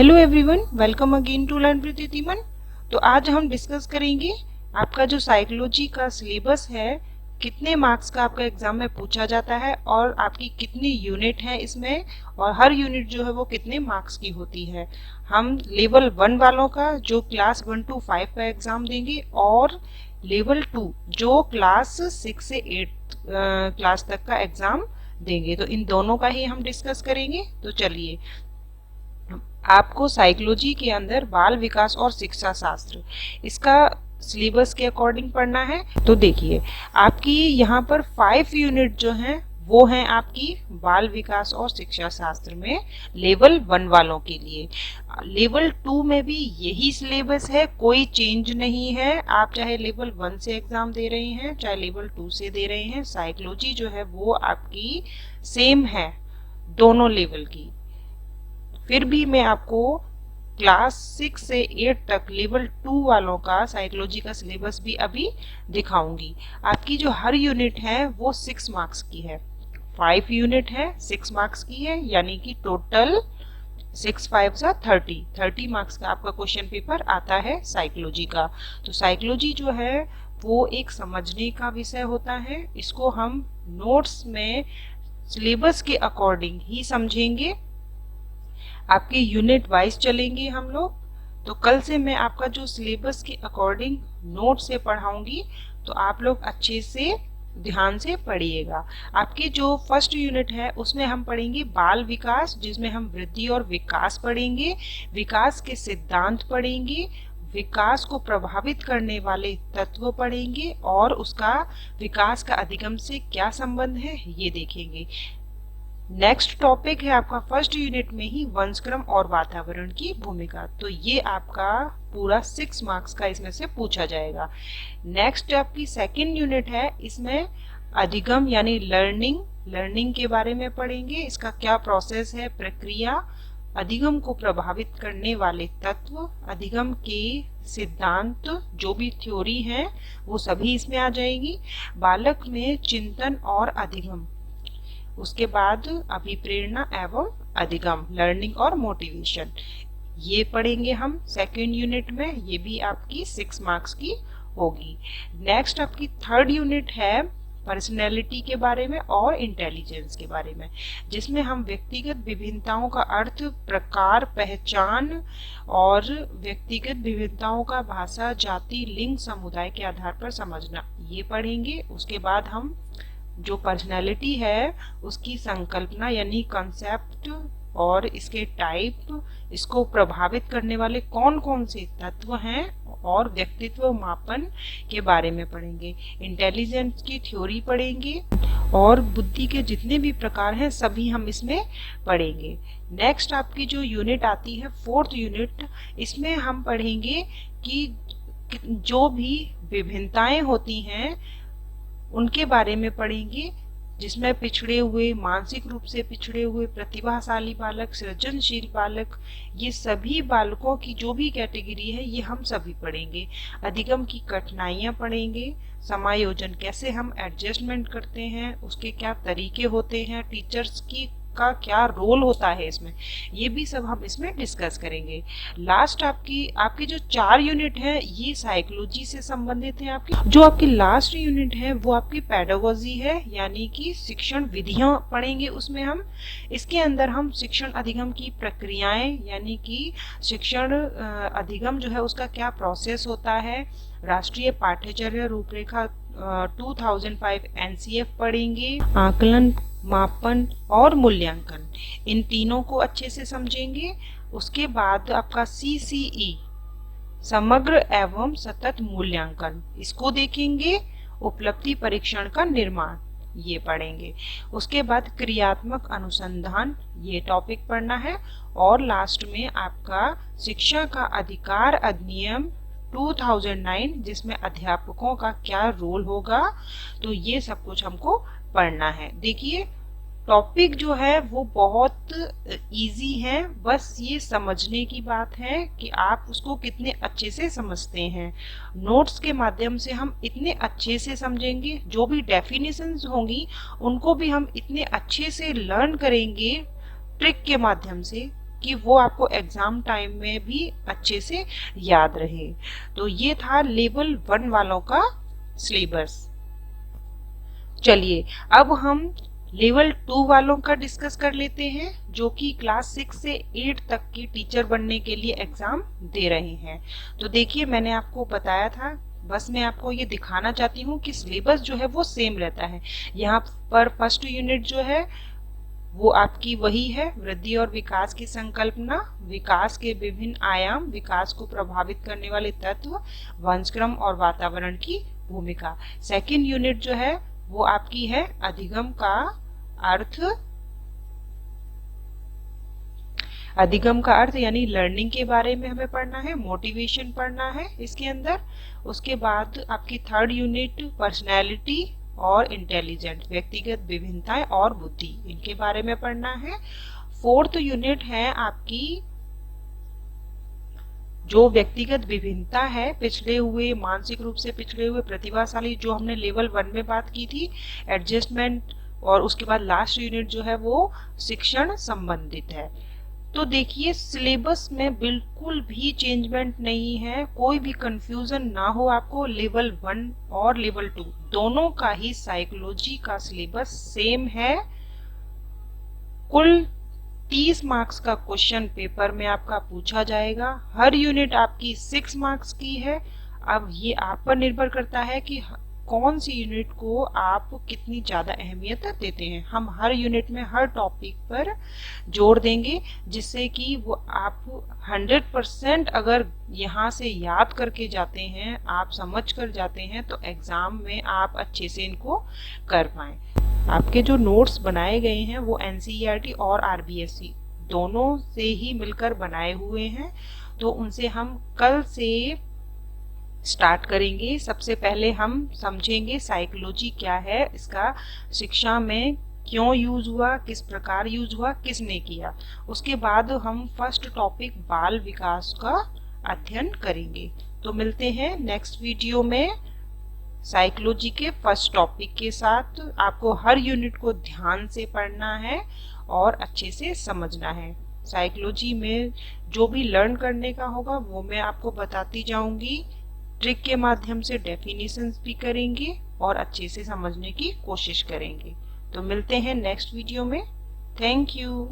Hello everyone, welcome again to learn with Deeman. तो आज हम डिस्कस करेंगे आपका जो साइकोलॉजी का सिलेबस है, कितने मार्क्स का आपका एग्जाम में पूछा जाता है और आपकी कितनी यूनिट है इसमें, और हर यूनिट जो है वो कितने मार्क्स की होती है। हम लेवल 1 वालों का जो क्लास 1 to 5 का एग्जाम देंगे और लेवल 2 जो क्लास 6 से 8 क्लास तक का एग्जाम देंगे। तो इन दोनों का ही हम डिस्कस करेंगे। तो चलिए, आपको साइकोलॉजी के अंदर बाल विकास और शिक्षा शास्त्र इसका सिलेबस के अकॉर्डिंग पढ़ना है। तो देखिए, आपकी यहाँ पर 5 यूनिट जो हैं वो हैं आपकी बाल विकास और शिक्षा शास्त्र में लेवल 1 वालों के लिए। लेवल 2 में भी यही सिलेबस है, कोई चेंज नहीं है। आप चाहे लेवल 1 से एग्जाम दे रहे हैं चाहे लेवल 2 से दे रहे हैं, साइकोलॉजी जो है वो आपकी सेम है दोनों लेवल की। फिर भी मैं आपको क्लास 6 से 8 तक लेवल 2 वालों का साइकोलॉजी का सिलेबस भी अभी दिखाऊंगी। आपकी जो हर यूनिट है वो 6 मार्क्स की है। 5 यूनिट है, 6 मार्क्स की है, यानी कि टोटल 6 5 सा 30 मार्क्स का आपका क्वेश्चन पेपर आता है साइकोलॉजी का। तो साइकोलॉजी जो है वो एक समझने का विषय होता है। इसको हम नोट्स में सिलेबस के अकॉर्डिंग ही समझेंगे। आपके यूनिट वाइज चलेंगे हम लोग। तो कल से मैं आपका जो सिलेबस के अकॉर्डिंग नोट से पढ़ाऊंगी, तो आप लोग अच्छे से ध्यान से पढ़िएगा। आपकी जो फर्स्ट यूनिट है उसमें हम पढ़ेंगे बाल विकास, जिसमें हम वृद्धि और विकास पढ़ेंगे, विकास के सिद्धांत पढ़ेंगे, विकास को प्रभावित करने वाले तत्व पढ़ेंगे और उसका विकास का अधिगम से क्या संबंध है ये देखेंगे। नेक्स्ट टॉपिक है आपका फर्स्ट यूनिट में ही वंशक्रम और वातावरण की भूमिका। तो ये आपका पूरा 6 मार्क्स का इसमें से पूछा जाएगा। नेक्स्ट आपकी सेकंड यूनिट है, इसमें अधिगम यानी लर्निंग के बारे में पढ़ेंगे। इसका क्या प्रोसेस है, प्रक्रिया, अधिगम को प्रभावित करने वाले तत्व, अधिगम के सिद्धांत, जो भी थ्योरी है वो सभी इसमें आ जाएगी। बालक में चिंतन और अधिगम, उसके बाद अभिप्रेरणा एवं अधिगम, लर्निंग और मोटिवेशन, ये पढ़ेंगे हम सेकेंड यूनिट में। ये भी आपकी 6 मार्क्स की होगी। नेक्स्ट आपकी थर्ड यूनिट है पर्सनैलिटी के बारे में और इंटेलिजेंस के बारे में, जिसमें हम व्यक्तिगत विभिन्नताओं का अर्थ, प्रकार, पहचान और व्यक्तिगत विभिन्नताओं का भाषा, जाति, लिंग, समुदाय के आधार पर समझना, ये पढ़ेंगे। उसके बाद हम जो पर्सनैलिटी है उसकी संकल्पना यानी कॉन्सेप्ट और इसके टाइप, इसको प्रभावित करने वाले कौन कौन से तत्व हैं और व्यक्तित्व मापन के बारे में पढ़ेंगे। इंटेलिजेंस की थ्योरी पढ़ेंगे और बुद्धि के जितने भी प्रकार हैं सभी हम इसमें पढ़ेंगे। नेक्स्ट आपकी जो यूनिट आती है फोर्थ यूनिट, इसमें हम पढ़ेंगे कि जो भी विभिन्नताएं होती हैं उनके बारे में पढ़ेंगे, जिसमें पिछड़े हुए, मानसिक रूप से पिछड़े हुए, प्रतिभाशाली बालक, सृजनशील बालक, ये सभी बालकों की जो भी कैटेगरी है ये हम सभी पढ़ेंगे। अधिगम की कठिनाइयां पढ़ेंगे, समायोजन कैसे हम एडजस्टमेंट करते हैं, उसके क्या तरीके होते हैं, टीचर्स की का क्या रोल होता है इसमें, ये भी सब हम इसमें डिस्कस करेंगे। लास्ट आपकी जो 4 यूनिट है ये साइकोलॉजी से संबंधित है। आपकी जो आपकी लास्ट यूनिट है वो आपकी पेडागोजी है, यानी कि शिक्षण विधियां पढ़ेंगे उसमें हम। इसके अंदर हम शिक्षण अधिगम की प्रक्रियाएं, यानी कि शिक्षण अधिगम जो है उसका क्या प्रोसेस होता है, राष्ट्रीय पाठ्यचर्या रूपरेखा 2005 एनसीएफ पढ़ेंगे, आकलन, मापन और मूल्यांकन, इन तीनों को अच्छे से समझेंगे। उसके बाद आपका सीसीई, समग्र एवं सतत मूल्यांकन, इसको देखेंगे। उपलब्धि परीक्षण का निर्माण, ये पढ़ेंगे। उसके बाद क्रियात्मक अनुसंधान, ये टॉपिक पढ़ना है। और लास्ट में आपका शिक्षा का अधिकार अधिनियम 2009, जिसमें अध्यापकों का क्या रोल होगा, तो ये सब कुछ हमको पढ़ना है। देखिए, टॉपिक जो है वो बहुत इजी है, बस ये समझने की बात है कि आप उसको कितने अच्छे से समझते हैं। नोट्स के माध्यम से हम इतने अच्छे से समझेंगे, जो भी डेफिनेशंस होंगी उनको भी हम इतने अच्छे से लर्न करेंगे ट्रिक के माध्यम से कि वो आपको एग्जाम टाइम में भी अच्छे से याद रहे। तो ये था लेवल 1 वालों का सिलेबस। चलिए अब हम लेवल 2 वालों का डिस्कस कर लेते हैं, जो कि क्लास 6 से 8 तक की टीचर बनने के लिए एग्जाम दे रहे हैं। तो देखिए मैंने आपको बताया था, बस मैं आपको ये दिखाना चाहती हूँ कि सिलेबस जो है वो सेम रहता है। यहाँ पर फर्स्ट यूनिट जो है वो आपकी वही है, वृद्धि और विकास की संकल्पना, विकास के विभिन्न आयाम, विकास को प्रभावित करने वाले तत्व, वंशक्रम और वातावरण की भूमिका। सेकंड यूनिट जो है वो आपकी है अधिगम का अर्थ। अधिगम का अर्थ यानी लर्निंग के बारे में हमें पढ़ना है, मोटिवेशन पढ़ना है इसके अंदर। उसके बाद आपकी थर्ड यूनिट पर्सनैलिटी और इंटेलिजेंस, व्यक्तिगत विभिन्नताएं और बुद्धि, इनके बारे में पढ़ना है। फोर्थ यूनिट है आपकी जो व्यक्तिगत विभिन्नता है, पिछड़े हुए, मानसिक रूप से पिछड़े हुए, प्रतिभाशाली, जो हमने लेवल 1 में बात की थी, एडजस्टमेंट। और उसके बाद लास्ट यूनिट जो है वो शिक्षण संबंधित है। तो देखिए सिलेबस में बिल्कुल भी चेंजमेंट नहीं है, कोई भी कंफ्यूजन ना हो आपको। लेवल 1 और लेवल 2 दोनों का ही साइकोलॉजी का सिलेबस सेम है। कुल 30 मार्क्स का क्वेश्चन पेपर में आपका पूछा जाएगा। हर यूनिट आपकी 6 मार्क्स की है। अब ये आप पर निर्भर करता है कि कौन सी यूनिट को आप कितनी ज्यादा अहमियत देते हैं। हम हर यूनिट में हर टॉपिक पर जोर देंगे, जिससे कि वो आप 100% अगर यहाँ से याद करके जाते हैं, आप समझ कर जाते हैं, तो एग्जाम में आप अच्छे से इनको कर पाएं। आपके जो नोट्स बनाए गए हैं वो एनसीईआरटी और आरबीएसई दोनों से ही मिलकर बनाए हुए हैं। तो उनसे हम कल से स्टार्ट करेंगे। सबसे पहले हम समझेंगे साइकोलॉजी क्या है, इसका शिक्षा में क्यों यूज हुआ, किस प्रकार यूज हुआ, किसने किया। उसके बाद हम फर्स्ट टॉपिक बाल विकास का अध्ययन करेंगे। तो मिलते हैं नेक्स्ट वीडियो में साइकोलॉजी के फर्स्ट टॉपिक के साथ। आपको हर यूनिट को ध्यान से पढ़ना है और अच्छे से समझना है। साइकोलॉजी में जो भी लर्न करने का होगा वो मैं आपको बताती जाऊंगी। ट्रिक के माध्यम से डेफिनेशंस भी करेंगे और अच्छे से समझने की कोशिश करेंगे। तो मिलते हैं नेक्स्ट वीडियो में। Thank you.